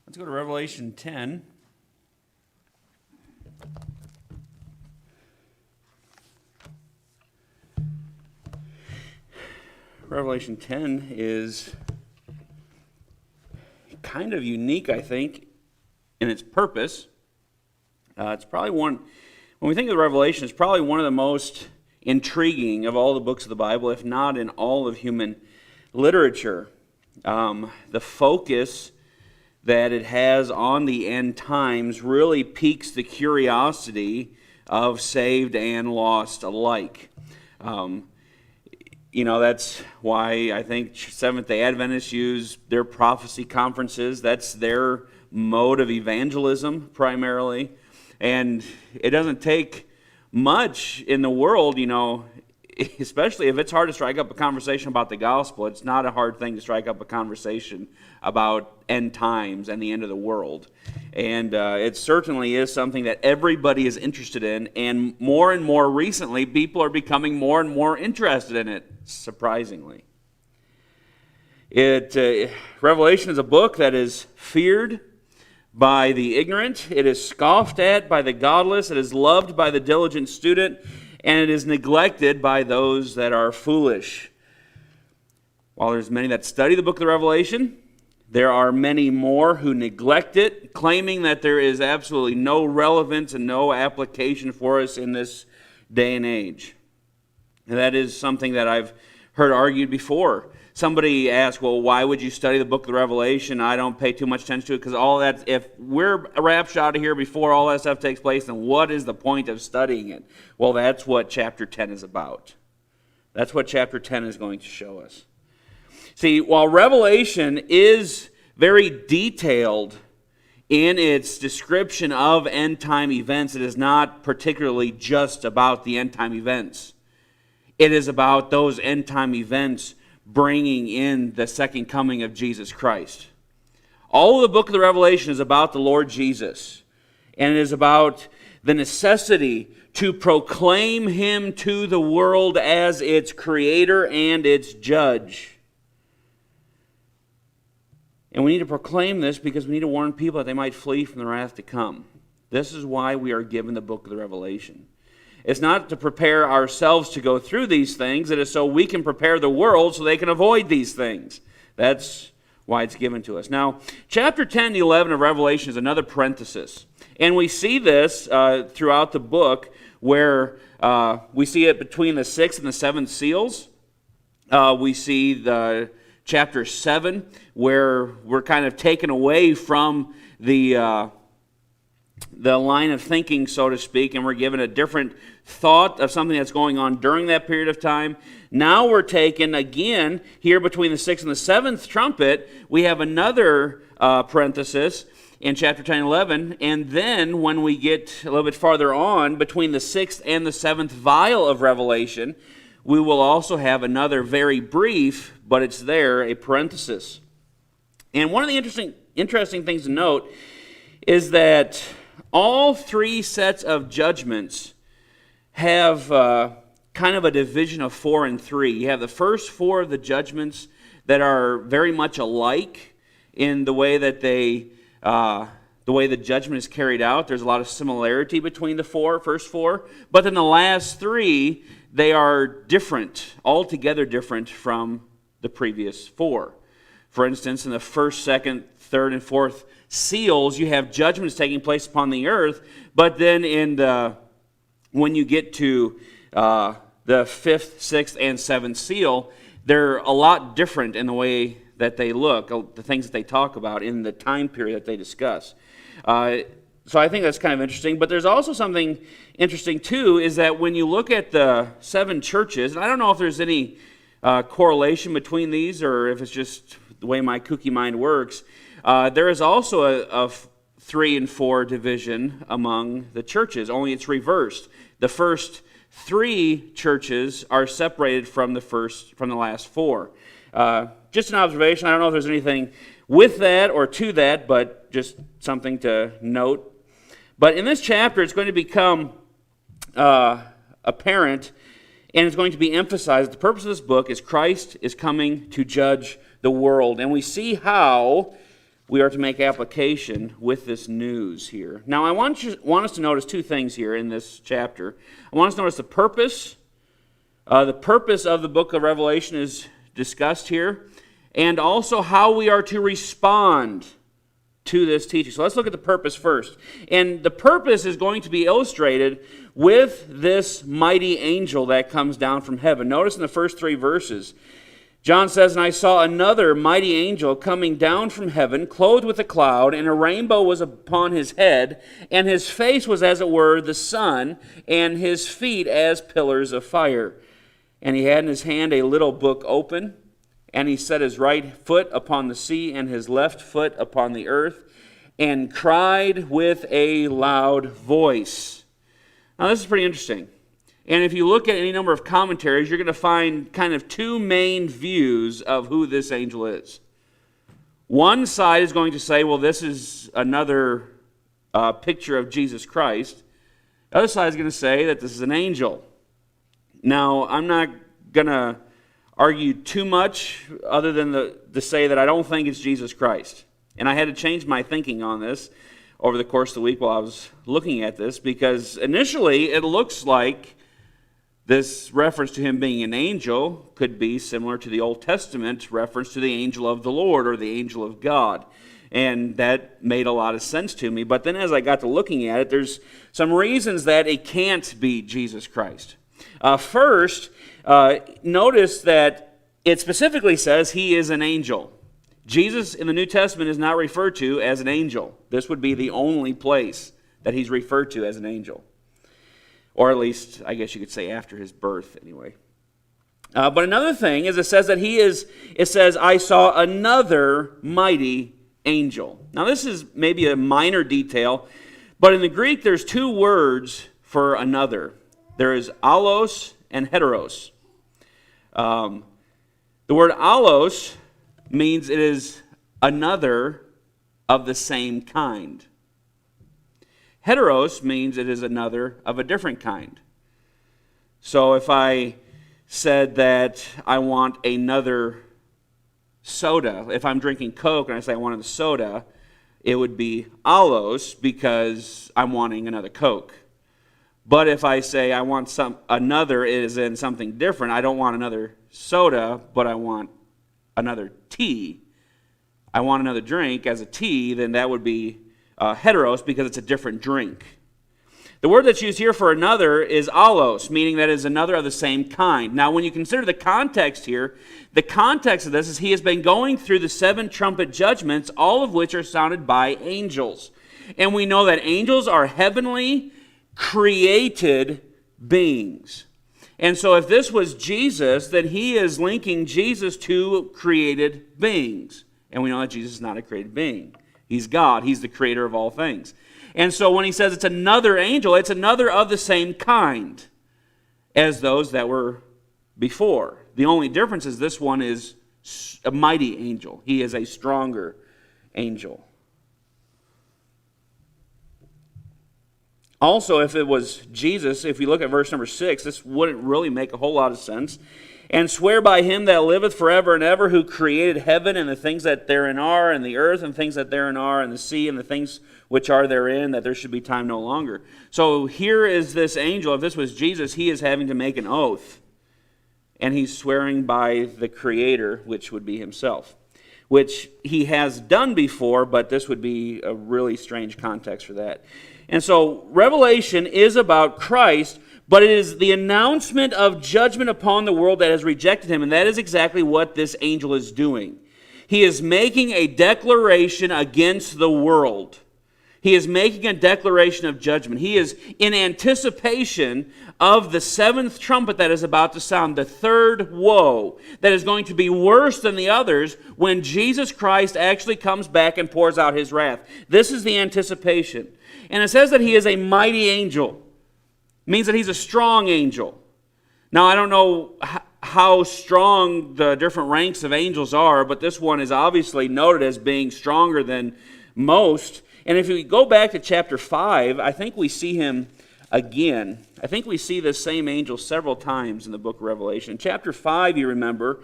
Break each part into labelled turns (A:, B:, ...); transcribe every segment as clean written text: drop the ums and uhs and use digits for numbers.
A: Let's go to Revelation 10. Revelation 10 is kind of unique, I think, in its purpose. It's probably when we think of Revelation, it's probably one of the most intriguing of all the books of the Bible, if not in all of human literature. The focus that it has on the end times really piques the curiosity of saved and lost alike. That's why I think Seventh-day Adventists use their prophecy conferences. That's their mode of evangelism primarily. And it doesn't take much in the world, especially if it's hard to strike up a conversation about the gospel. It's not a hard thing to strike up a conversation about end times and the end of the world. And it certainly is something that everybody is interested in, and more recently, people are becoming more and more interested in it, surprisingly. Revelation is a book that is feared by the ignorant, it is scoffed at by the godless, it is loved by the diligent student, and it is neglected by those that are foolish. While there's many that study the book of the Revelation, there are many more who neglect it, claiming that there is absolutely no relevance and no application for us in this day and age. And that is something that I've heard argued before. Somebody asked, well, why would you study the book of the Revelation? I don't pay too much attention to it because all that, if we're raptured out of here before all that stuff takes place, then what is the point of studying it? Well, that's what chapter 10 is about. That's what chapter 10 is going to show us. See, while Revelation is very detailed in its description of end-time events, it is not particularly just about the end-time events. It is about those end-time events bringing in the second coming of Jesus Christ. All of the book of the Revelation is about the Lord Jesus, and it is about the necessity to proclaim Him to the world as its creator and its judge. And we need to proclaim this because we need to warn people that they might flee from the wrath to come. This is why we are given the book of the Revelation. It's not to prepare ourselves to go through these things. It is so we can prepare the world so they can avoid these things. That's why it's given to us. Now, chapter 10 and 11 of Revelation is another parenthesis. And we see this throughout the book where we see it between the sixth and the seventh seals. We see the chapter 7 where we're kind of taken away from the line of thinking, so to speak, and we're given a different thought of something that's going on during that period of time. Now we're taken again here between the sixth and the seventh trumpet. We have another parenthesis in chapter 10 and 11, and then when we get a little bit farther on, between the sixth and the seventh vial of Revelation, we will also have another very brief, but it's there, a parenthesis. And one of the interesting things to note is that all three sets of judgments have kind of a division of 4 and 3. You have the first 4 of the judgments that are very much alike in the way that the way the judgment is carried out. There's a lot of similarity between the first four. But then the last 3, they are different, altogether different from the previous 4. For instance, in the first, second, third, and fourth seals, you have judgments taking place upon the earth, but then when you get to the fifth, sixth, and seventh seal, they're a lot different in the way that they look, the things that they talk about in the time period that they discuss. So I think that's kind of interesting, but there's also something interesting too, is that when you look at the 7 churches, and I don't know if there's any correlation between these or if it's just the way my kooky mind works, there is also a 3 and 4 division among the churches, only it's reversed. The first 3 churches are separated from the last 4. Just an observation. I don't know if there's anything with that or to that, but just something to note. But in this chapter, it's going to become apparent, and it's going to be emphasized. The purpose of this book is Christ is coming to judge the world. And we see how we are to make application with this news here. Now, I want us to notice two things here in this chapter. I want us to notice the purpose. The purpose of the book of Revelation is discussed here, and also how we are to respond to this teaching. So let's look at the purpose first. And the purpose is going to be illustrated with this mighty angel that comes down from heaven. Notice in the first 3 verses, John says, "And I saw another mighty angel coming down from heaven, clothed with a cloud, and a rainbow was upon his head, and his face was as it were the sun, and his feet as pillars of fire. And he had in his hand a little book open, and he set his right foot upon the sea, and his left foot upon the earth, and cried with a loud voice." Now this is pretty interesting. And if you look at any number of commentaries, you're going to find kind of 2 main views of who this angel is. One side is going to say, well, this is another picture of Jesus Christ. The other side is going to say that this is an angel. Now, I'm not going to argue too much other than to say that I don't think it's Jesus Christ. And I had to change my thinking on this over the course of the week while I was looking at this, because initially it looks like this reference to him being an angel could be similar to the Old Testament reference to the angel of the Lord or the angel of God. And that made a lot of sense to me. But then as I got to looking at it, there's some reasons that it can't be Jesus Christ. First, notice that it specifically says he is an angel. Jesus in the New Testament is not referred to as an angel. This would be the only place that he's referred to as an angel. Or at least, I guess you could say after his birth anyway. But another thing is it says that I saw another mighty angel. Now this is maybe a minor detail, but in the Greek there's 2 words for another. There is allos and heteros. The word allos means it is another of the same kind. Heteros means it is another of a different kind. So if I said that I want another soda, if I'm drinking Coke and I say I want a soda, it would be allos because I'm wanting another Coke. But if I say I want another is in something different, I don't want another soda, but I want another tea. I want another drink as a tea, then that would be heteros because it's a different drink. The word that's used here for another is allos, meaning that it is another of the same kind. Now, when you consider the context here, the context of this is he has been going through the 7 trumpet judgments, all of which are sounded by angels. And we know that angels are heavenly, created beings. And so if this was Jesus, then he is linking Jesus to created beings. And we know that Jesus is not a created being. He's God. He's the creator of all things. And so when he says it's another angel, it's another of the same kind as those that were before. The only difference is this one is a mighty angel. He is a stronger angel. Also, if it was Jesus, if you look at verse number 6, this wouldn't really make a whole lot of sense. And swear by him that liveth forever and ever, who created heaven and the things that therein are, and the earth and things that therein are, and the sea and the things which are therein, that there should be time no longer. So here is this angel. If this was Jesus, he is having to make an oath. And he's swearing by the Creator, which would be himself. Which he has done before, but this would be a really strange context for that. And so Revelation is about Christ, but it is the announcement of judgment upon the world that has rejected him, and that is exactly what this angel is doing. He is making a declaration against the world. He is making a declaration of judgment. He is in anticipation of the 7th trumpet that is about to sound, the 3rd woe, that is going to be worse than the others when Jesus Christ actually comes back and pours out his wrath. This is the anticipation. And it says that he is a mighty angel. It means that he's a strong angel. Now, I don't know how strong the different ranks of angels are, but this one is obviously noted as being stronger than most. And if we go back to chapter 5, I think we see him again. I think we see this same angel several times in the book of Revelation. In chapter 5, you remember,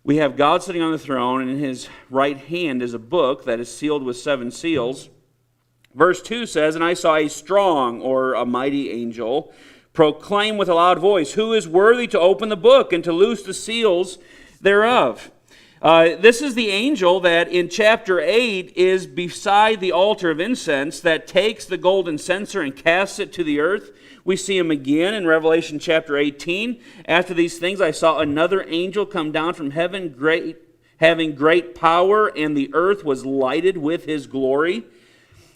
A: we have God sitting on the throne, and in his right hand is a book that is sealed with 7 seals. Verse 2 says, "And I saw a strong," or a mighty angel, "proclaim with a loud voice, 'Who is worthy to open the book and to loose the seals thereof?'" This is the angel that in chapter 8 is beside the altar of incense that takes the golden censer and casts it to the earth. We see him again in Revelation chapter 18. "After these things I saw another angel come down from heaven, having great power, and the earth was lighted with his glory.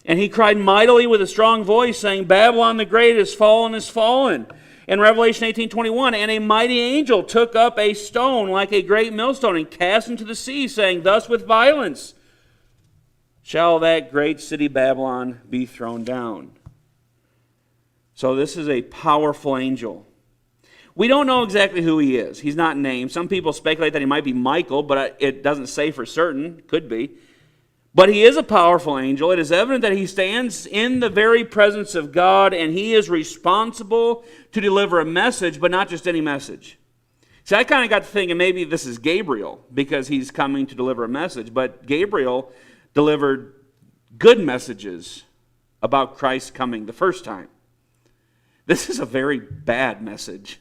A: And he cried mightily with a strong voice, saying, 'Babylon the great is fallen, is fallen.'" In Revelation 18:21, "And a mighty angel took up a stone like a great millstone and cast into the sea, saying, 'Thus with violence shall that great city Babylon be thrown down.'" So this is a powerful angel. We don't know exactly who he is. He's not named. Some people speculate that he might be Michael, but it doesn't say for certain. Could be. But he is a powerful angel. It is evident that he stands in the very presence of God, and he is responsible to deliver a message, but not just any message. See, I kind of got to thinking maybe this is Gabriel, because he's coming to deliver a message. But Gabriel delivered good messages about Christ coming the first time. This is a very bad message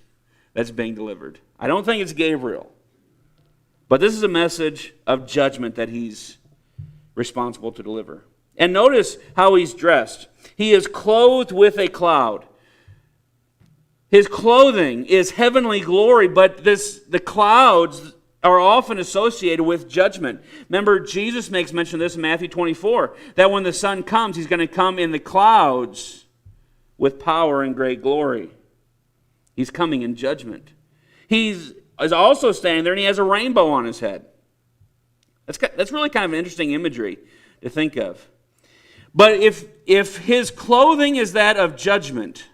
A: that's being delivered. I don't think it's Gabriel. But this is a message of judgment that he's responsible to deliver. And notice how he's dressed. He is clothed with a cloud. His clothing is heavenly glory, but the clouds are often associated with judgment. Remember, Jesus makes mention of this in Matthew 24, that when the Son comes, he's going to come in the clouds with power and great glory. He's coming in judgment. He is also standing there, and he has a rainbow on his head. That's really kind of an interesting imagery to think of. But if his clothing is that of judgment,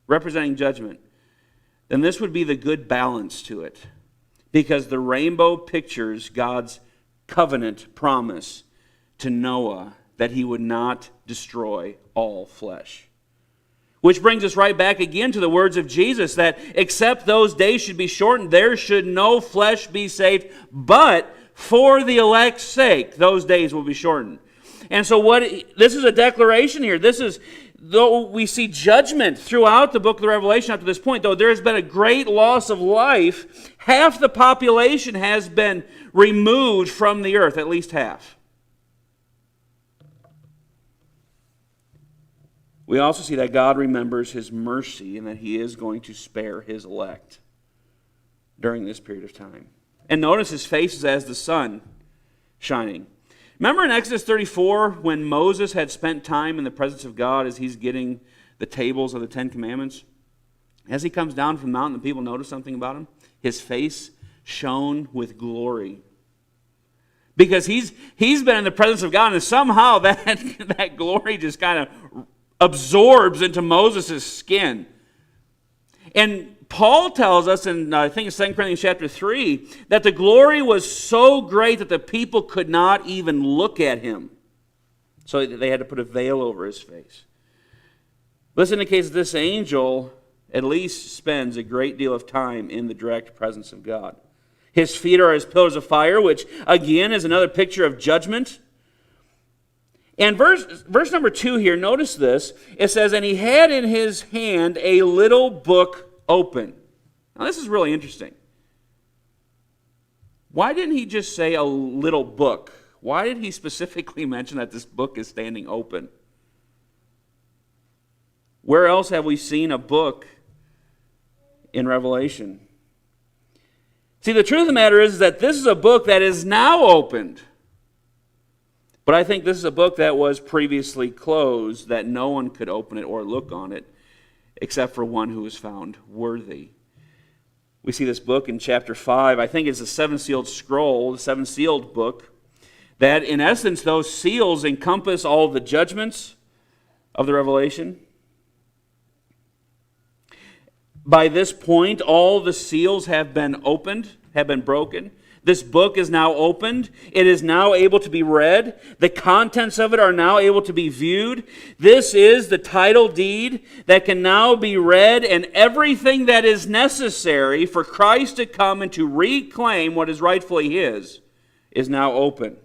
A: representing judgment, then this would be the good balance to it. Because the rainbow pictures God's covenant promise to Noah that he would not destroy all flesh. Which brings us right back again to the words of Jesus that except those days should be shortened, there should no flesh be saved, but for the elect's sake, those days will be shortened. And so this is a declaration here. Though we see judgment throughout the book of the Revelation up to this point, though there has been a great loss of life, half the population has been removed from the earth, at least half. We also see that God remembers his mercy and that he is going to spare his elect during this period of time. And notice his face is as the sun shining. Remember in Exodus 34 when Moses had spent time in the presence of God as he's getting the tables of the 10 Commandments? As he comes down from the mountain, the people notice something about him. His face shone with glory. Because he's been in the presence of God, and somehow that glory just kind of absorbs into Moses' skin. And Paul tells us in, I think it's 2 Corinthians chapter 3, that the glory was so great that the people could not even look at him. So they had to put a veil over his face. This indicates that this angel at least spends a great deal of time in the direct presence of God. His feet are as pillars of fire, which again is another picture of judgment. And verse number 2 here, notice this. It says, "And he had in his hand a little book open." Now this is really interesting. Why didn't he just say a little book? Why did he specifically mention that this book is standing open? Where else have we seen a book in Revelation? See, the truth of the matter is that this is a book that is now opened. But I think this is a book that was previously closed, that no one could open it or look on it, except for one who was found worthy. We see this book in chapter 5. I think it's a seven-sealed scroll, the seven-sealed book, that in essence those seals encompass all the judgments of the Revelation. By this point, all the seals have been opened, have been broken. This book is now opened. It is now able to be read. The contents of it are now able to be viewed. This is the title deed that can now be read, and everything that is necessary for Christ to come and to reclaim what is rightfully his is now open.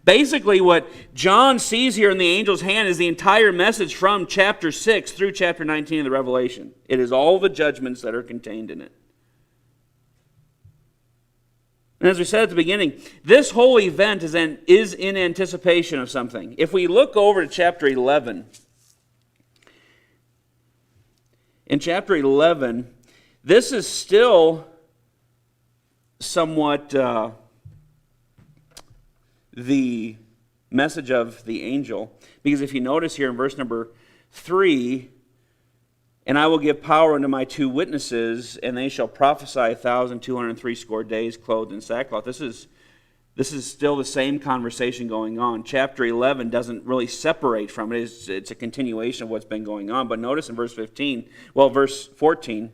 A: Basically, what John sees here in the angel's hand is the entire message from chapter 6 through chapter 19 of the Revelation. It is all the judgments that are contained in it. And as we said at the beginning, this whole event is in anticipation of something. If we look over to chapter 11, in chapter 11, this is still somewhat the message of the angel. Because if you notice here in verse number 3, and I will give power unto my 2 witnesses, and they shall prophesy 1,260 days clothed in sackcloth. This is still the same conversation going on. Chapter 11 doesn't really separate from it. It's a continuation of what's been going on. But notice in verse 14,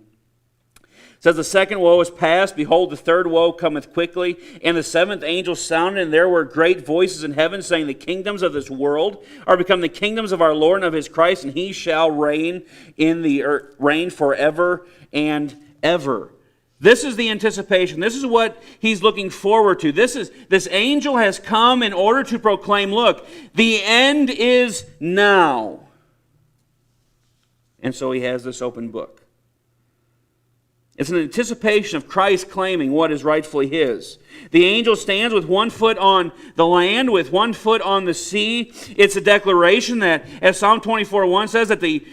A: it says, the second woe is past. Behold, the third woe cometh quickly. And the 7th angel sounded, and there were great voices in heaven, saying, the kingdoms of this world are become the kingdoms of our Lord and of his Christ, and he shall reign in the earth, reign forever and ever. This is the anticipation. This is what he's looking forward to. This angel has come in order to proclaim, look, the end is now. And so he has this open book. It's an anticipation of Christ claiming what is rightfully his. The angel stands with 1 foot on the land, with 1 foot on the sea. It's a declaration that, as Psalm 24:1 says, that the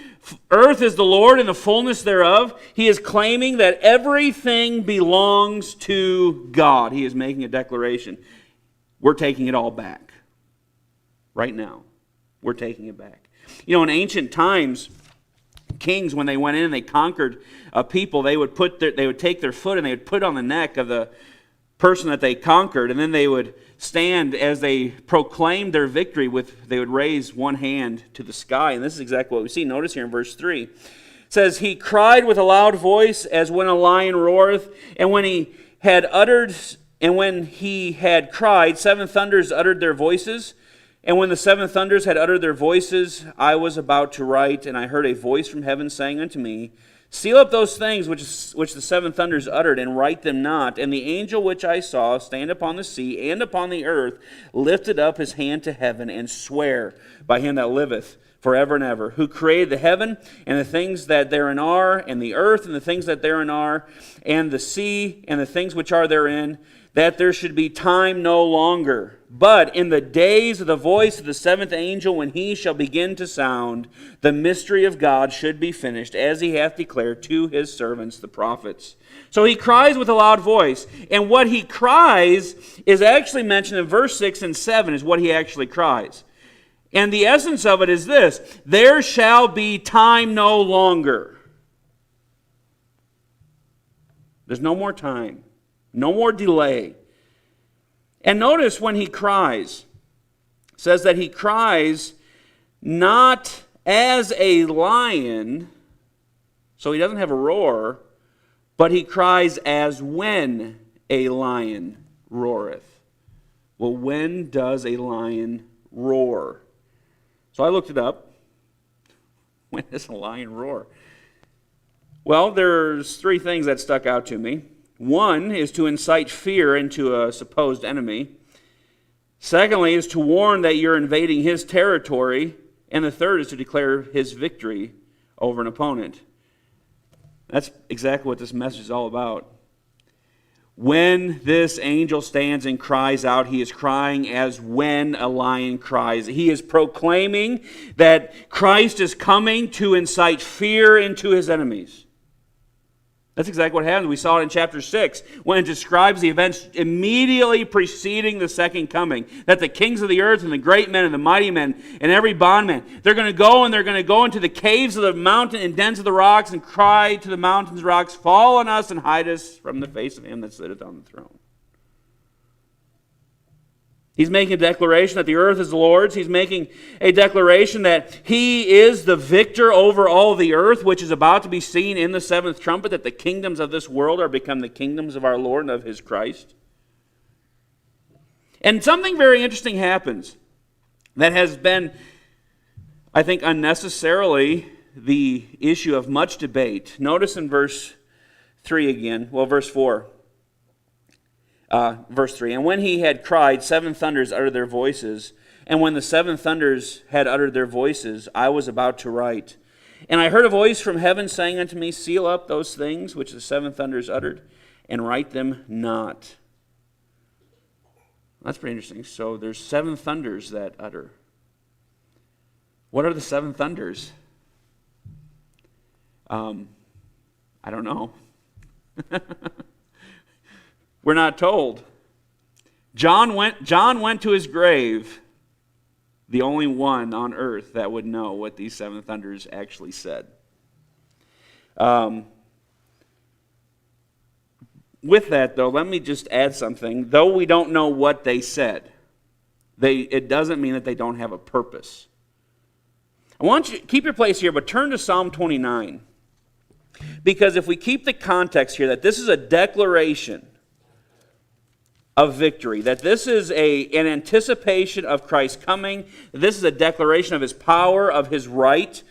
A: earth is the Lord and the fullness thereof. He is claiming that everything belongs to God. He is making a declaration. We're taking it all back. Right now. We're taking it back. You know, in ancient times, kings, when they went in and they conquered a people, they would take their foot and they would put it on the neck of the person that they conquered, and then they would stand as they proclaimed their victory. They would raise one hand to the sky, and this is exactly what we see. Notice here in verse 3, it says, he cried with a loud voice as when a lion roareth, and when he had cried, 7 thunders uttered their voices. And when the 7 thunders had uttered their voices, I was about to write, and I heard a voice from heaven saying unto me, seal up those things which the 7 thunders uttered, and write them not. And the angel which I saw stand upon the sea and upon the earth lifted up his hand to heaven, and sware by him that liveth forever and ever, who created the heaven and the things that therein are, and the earth and the things that therein are, and the sea and the things which are therein, that there should be time no longer. But in the days of the voice of the 7th angel, when he shall begin to sound, the mystery of God should be finished, as he hath declared to his servants the prophets. So he cries with a loud voice, and what he cries is actually mentioned in verse 6 and 7, is what he actually cries. And the essence of it is this: there shall be time no longer. There's no more time. No more delay. And notice when he cries, it says that he cries not as a lion, so he doesn't have a roar, but he cries as when a lion roareth. Well, when does a lion roar? So I looked it up. When does a lion roar? Well, there's 3 things that stuck out to me. One is to incite fear into a supposed enemy. Secondly is to warn that you're invading his territory. And the third is to declare his victory over an opponent. That's exactly what this message is all about. When this angel stands and cries out, he is crying as when a lion cries. He is proclaiming that Christ is coming to incite fear into his enemies. That's exactly what happens. We saw it in chapter 6 when it describes the events immediately preceding the second coming. That the kings of the earth and the great men and the mighty men and every bondman, they're going to go into the caves of the mountain and dens of the rocks and cry to the mountains and rocks, fall on us and hide us from the face of him that sitteth on the throne. He's making a declaration that the earth is the Lord's. He's making a declaration that he is the victor over all the earth, which is about to be seen in the 7th trumpet, that the kingdoms of this world are become the kingdoms of our Lord and of his Christ. And something very interesting happens that has been, I think, unnecessarily the issue of much debate. Notice in verse 3 again, verse 4. Verse 3, and when he had cried, 7 thunders uttered their voices. And when the 7 thunders had uttered their voices, I was about to write. And I heard a voice from heaven saying unto me, seal up those things which the 7 thunders uttered, and write them not. That's pretty interesting. So there's 7 thunders that utter. What are the 7 thunders? I don't know. We're not told. John went to his grave, the only one on earth that would know what these 7 thunders actually said. With that, though, let me just add something. Though we don't know what they said, it doesn't mean that they don't have a purpose. I want you to keep your place here, but turn to Psalm 29. Because if we keep the context here, that this is a declaration of victory, that this is an anticipation of Christ's coming, this is a declaration of his power, of his right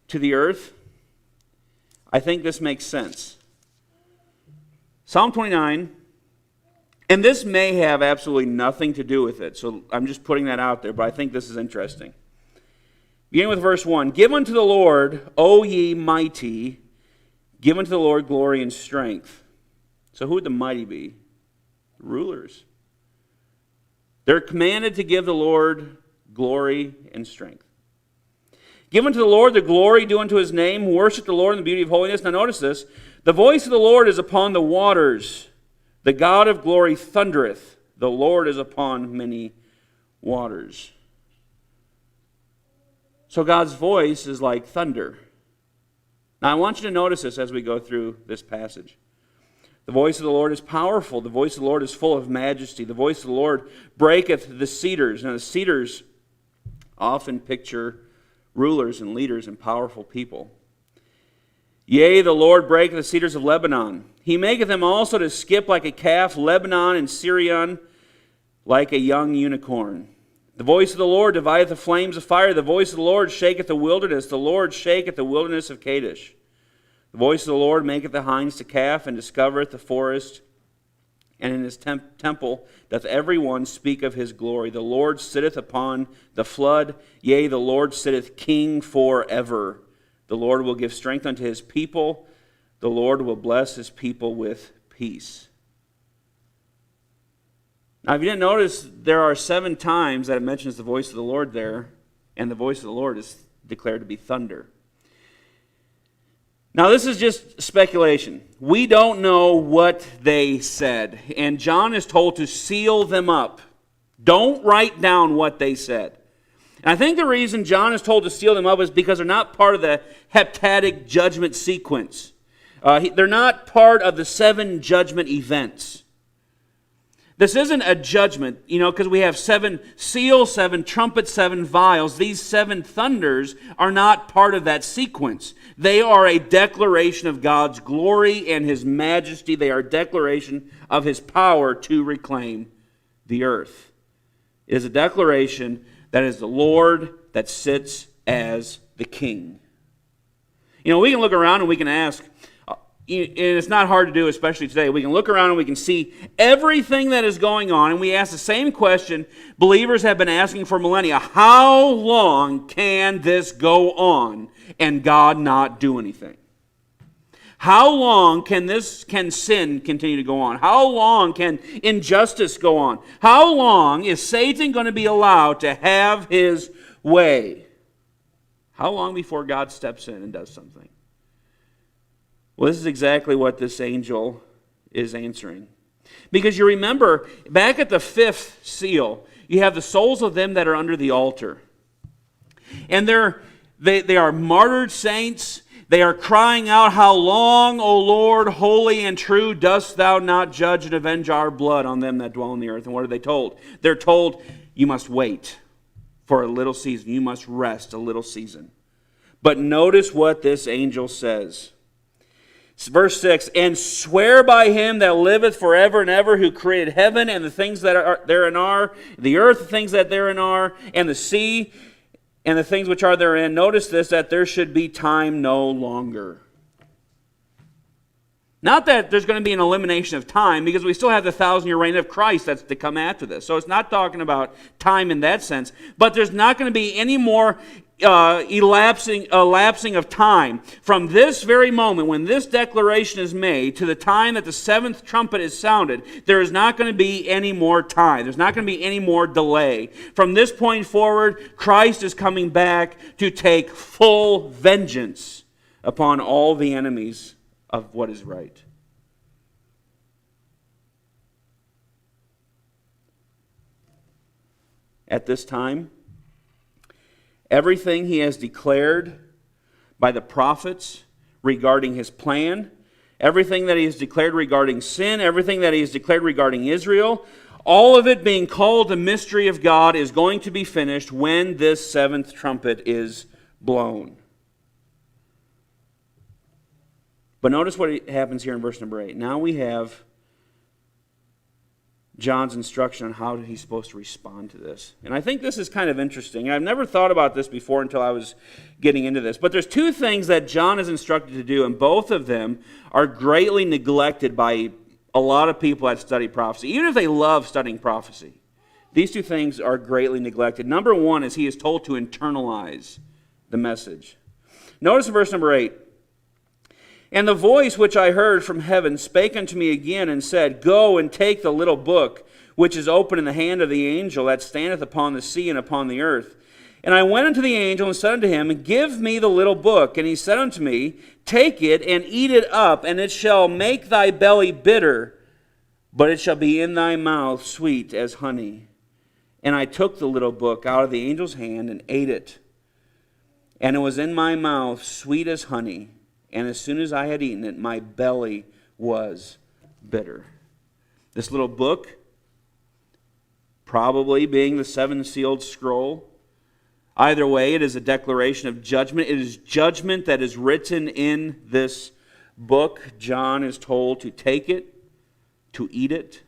A: to the earth, I think this makes sense. Psalm 29, and this may have absolutely nothing to do with it, so I'm just putting that out there, but I think this is interesting. Beginning with verse 1, give unto the Lord, O ye mighty, give unto the Lord glory and strength. So who would the mighty be? Rulers. They're commanded to give the Lord glory and strength. Give unto the Lord the glory due unto his name. Worship the Lord in the beauty of holiness. Now notice this. The voice of the Lord is upon the waters. The God of glory thundereth. The Lord is upon many waters. So God's voice is like thunder. Now I want you to notice this as we go through this passage. The voice of the Lord is powerful. The voice of the Lord is full of majesty. The voice of the Lord breaketh the cedars. Now the cedars often picture rulers and leaders and powerful people. Yea, the Lord breaketh the cedars of Lebanon. He maketh them also to skip like a calf, Lebanon and Syrian like a young unicorn. The voice of the Lord divideth the flames of fire. The voice of the Lord shaketh the wilderness. The Lord shaketh the wilderness of Kadesh. The voice of the Lord maketh the hinds to calf, and discovereth the forest. And in his temple doth every one speak of his glory. The Lord sitteth upon the flood. Yea, the Lord sitteth king forever. The Lord will give strength unto his people. The Lord will bless his people with peace. Now, if you didn't notice, there are 7 times that it mentions the voice of the Lord there, and the voice of the Lord is declared to be thunder. Now, this is just speculation. We don't know what they said, and John is told to seal them up. Don't write down what they said. And I think the reason John is told to seal them up is because they're not part of the heptadic judgment sequence. They're not part of the 7 judgment events. This isn't a judgment, because we have 7 seals, 7 trumpets, 7 vials. These 7 thunders are not part of that sequence. They are a declaration of God's glory and his majesty. They are a declaration of his power to reclaim the earth. It is a declaration that is the Lord that sits as the king. We can look around and we can ask, and it's not hard to do, especially today. We can look around and we can see everything that is going on, and we ask the same question believers have been asking for millennia. How long can this go on and God not do anything? How long can sin continue to go on? How long can injustice go on? How long is Satan going to be allowed to have his way? How long before God steps in and does something? Well, this is exactly what this angel is answering. Because you remember, back at the 5th seal, you have the souls of them that are under the altar. And they are martyred saints. They are crying out, how long, O Lord, holy and true, dost thou not judge and avenge our blood on them that dwell on the earth? And what are they told? They're told, you must wait for a little season. You must rest a little season. But notice what this angel says. Verse 6, and swear by him that liveth forever and ever, who created heaven and the things that are therein are, the earth, the things that therein are, and the sea, and the things which are therein. Notice this, that there should be time no longer. Not that there's going to be an elimination of time, because we still have the 1,000-year reign of Christ that's to come after this. So it's not talking about time in that sense. But there's not going to be any more elapsing of time from this very moment when this declaration is made to the time that the seventh trumpet is sounded. There is not going to be any more time. There's not going to be any more delay. From this point forward, Christ is coming back to take full vengeance upon all the enemies of what is right. At this time, everything he has declared by the prophets regarding his plan, everything that he has declared regarding sin, everything that he has declared regarding Israel, all of it being called the mystery of God, is going to be finished when this seventh trumpet is blown. But notice what happens here in verse number 8. Now we have John's instruction on how he's supposed to respond to this. And I think this is kind of interesting. I've never thought about this before until I was getting into this. But there's two things that John is instructed to do, and both of them are greatly neglected by a lot of people that study prophecy, even if they love studying prophecy. These two things are greatly neglected. Number one is he is told to internalize the message. Notice in verse number 8, and the voice which I heard from heaven spake unto me again, and said, Go and take the little book, which is open in the hand of the angel that standeth upon the sea and upon the earth. And I went unto the angel, and said unto him, Give me the little book. And he said unto me, Take it, and eat it up, and it shall make thy belly bitter, but it shall be in thy mouth sweet as honey. And I took the little book out of the angel's hand, and ate it. And it was in my mouth sweet as honey. And as soon as I had eaten it, my belly was bitter. This little book, probably being the seven-sealed scroll, either way, it is a declaration of judgment. It is judgment that is written in this book. John is told to take it, to eat it,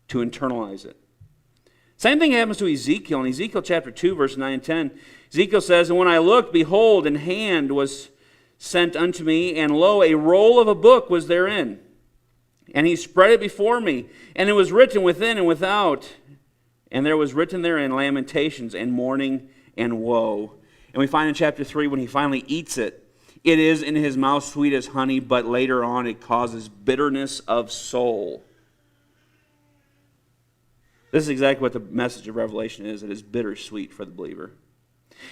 A: to internalize it. Same thing happens to Ezekiel. In Ezekiel chapter 2, verse 9 and 10, Ezekiel says, And when I looked, behold, an hand was sent unto me, and lo, a roll of a book was therein. And he spread it before me, and it was written within and without. And there was written therein lamentations and mourning and woe. And we find in chapter 3, when he finally eats it, it is in his mouth sweet as honey, but later on it causes bitterness of soul. This is exactly what the message of Revelation is. It is bittersweet for the believer.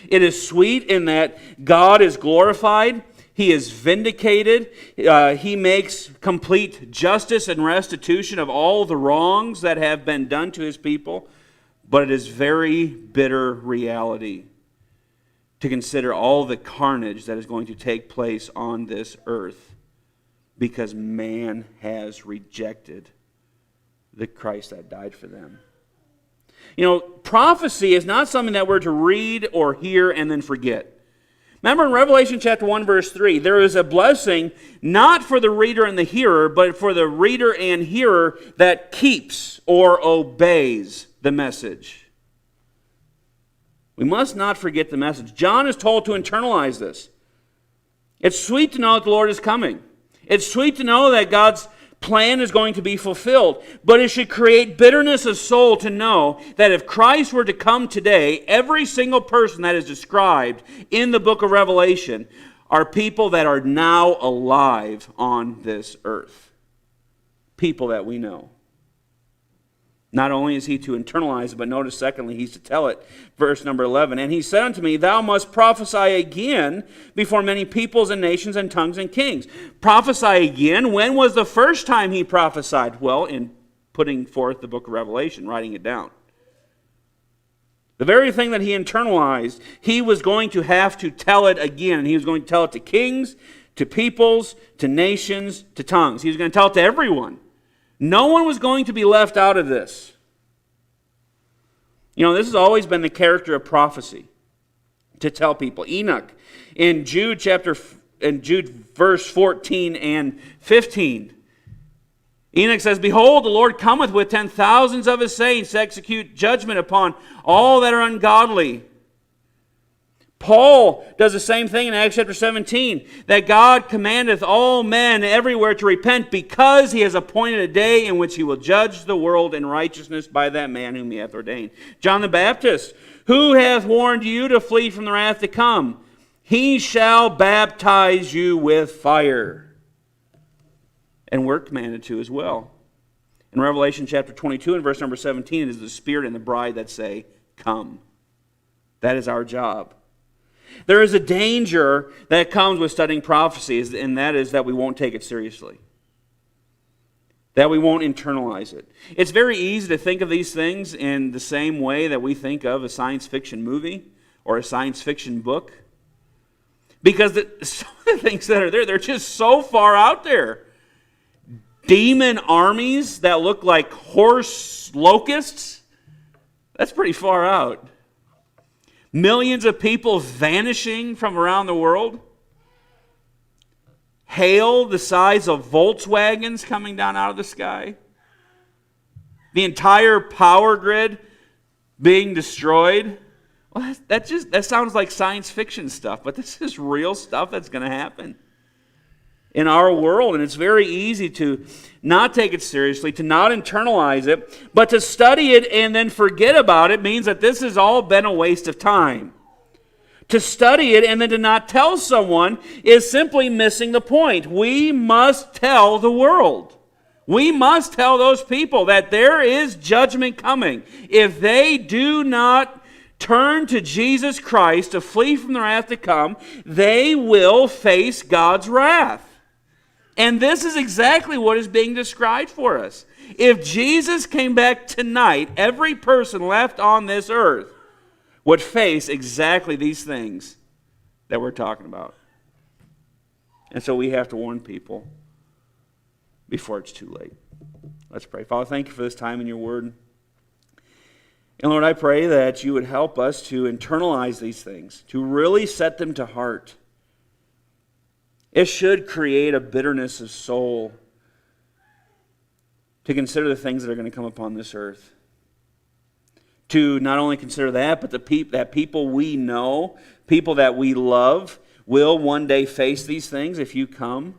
A: It is sweet in that God is glorified. He is vindicated. He makes complete justice and restitution of all the wrongs that have been done to his people. But it is very bitter reality to consider all the carnage that is going to take place on this earth because man has rejected the Christ that died for them. You know, prophecy is not something that we're to read or hear and then forget. Remember in Revelation chapter 1, verse 3, there is a blessing not for the reader and the hearer, but for the reader and hearer that keeps or obeys the message. We must not forget the message. John is told to internalize this. It's sweet to know that the Lord is coming. It's sweet to know that God's plan is going to be fulfilled. But it should create bitterness of soul to know that if Christ were to come today, every single person that is described in the book of Revelation are people that are now alive on this earth. People that we know. Not only is he to internalize it, but notice secondly, he's to tell it. Verse number 11, And he said unto me, Thou must prophesy again before many peoples and nations and tongues and kings. Prophesy again? When was the first time he prophesied? Well, in putting forth the book of Revelation, writing it down. The very thing that he internalized, he was going to have to tell it again. And he was going to tell it to kings, to peoples, to nations, to tongues. He was going to tell it to everyone. No one was going to be left out of this. You know, this has always been the character of prophecy, to tell people. Enoch, in Jude chapter Jude verse 14 and 15. Enoch says, "Behold, the Lord cometh with 10,000s of his saints to execute judgment upon all that are ungodly." Paul does the same thing in Acts chapter 17, that God commandeth all men everywhere to repent, because he has appointed a day in which he will judge the world in righteousness by that man whom he hath ordained. John the Baptist, "Who hath warned you to flee from the wrath to come? He shall baptize you with fire." And we're commanded to as well. In Revelation chapter 22 and verse number 17, it is the Spirit and the bride that say, "Come." That is our job. There is a danger that comes with studying prophecies, and that is that we won't take it seriously. That we won't internalize it. It's very easy to think of these things in the same way that we think of a science fiction movie or a science fiction book. Because some of the things that are there, they're just so far out there. Demon armies that look like horse locusts, that's pretty far out. Millions of people vanishing from around the world. Hail the size of Volkswagens coming down out of the sky. The entire power grid being destroyed. Well, that sounds like science fiction stuff, but this is real stuff that's going to happen in our world. And it's very easy to not take it seriously, to not internalize it, but to study it and then forget about it means that this has all been a waste of time. To study it and then to not tell someone is simply missing the point. We must tell the world. We must tell those people that there is judgment coming. If they do not turn to Jesus Christ to flee from the wrath to come, they will face God's wrath. And this is exactly what is being described for us. If Jesus came back tonight, every person left on this earth would face exactly these things that we're talking about. And so we have to warn people before it's too late. Let's pray. Father, thank you for this time in your word. And Lord, I pray that you would help us to internalize these things, to really set them to heart. It should create a bitterness of soul to consider the things that are going to come upon this earth. To not only consider that, but that people we know, people that we love, will one day face these things if you come.